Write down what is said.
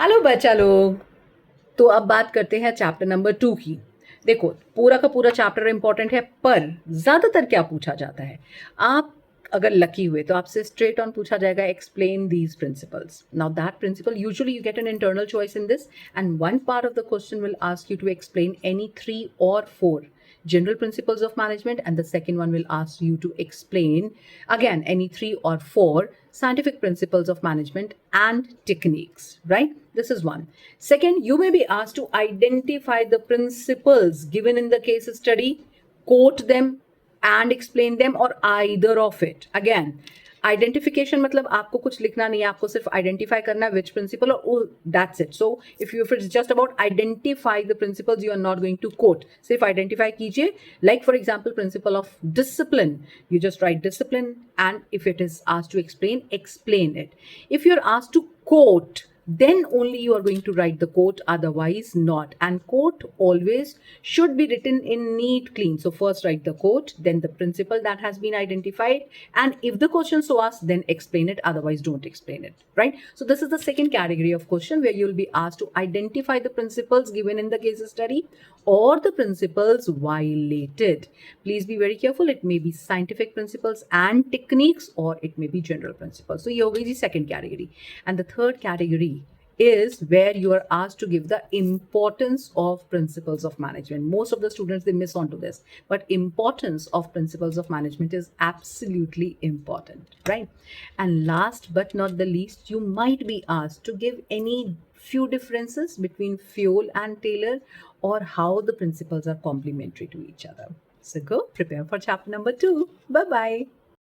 Hello बच्चा लोग। तो अब बात करते हैं चैप्टर नंबर 2 की। देखो, पूरा का पूरा चैप्टर इंपॉर्टेंट है, पर ज्यादातर क्या पूछा जाता है, आप अगर लकी हुए तो आपसे स्ट्रेट ऑन पूछा जाएगा explain these principles. Now that principle usually you get an internal choice in this, and one part of the question will ask you to explain any 3 or 4 general principles of management, and the second one will ask you to explain again any 3 or 4 scientific principles of management and techniques, right? This is one. Second, you may be asked to identify the principles given in the case study, quote them and explain them, or either of it. Again, identification मतलब आपको कुछ लिखना नहीं है, आपको सिर्फ identify करना है विच प्रिंसिपल, और that's it. So if it's just about identify the principles, you are not going to quote, सिर्फ आइडेंटिफाई कीजिए. Like for example principle of discipline, you just write discipline, and if it is asked to explain it. If you're asked to quote, then only you are going to write the quote, otherwise not. And quote always should be written in neat clean. So first write the quote, then the principle that has been identified, and if the question so asks, then explain it, otherwise don't explain it, right? So this is the second category of question where you'll be asked to identify the principles given in the case study or the principles violated. Please be very careful, it may be scientific principles and techniques, or it may be general principles. So ये हो गई जी second category. And the third category is where you are asked to give the importance of principles of management. Most of the students, they miss on to this, but importance of principles of management is absolutely important, right? And last but not the least, you might be asked to give any few differences between Fuel and Taylor, or how the principles are complementary to each other. So go prepare for chapter number 2. Bye bye.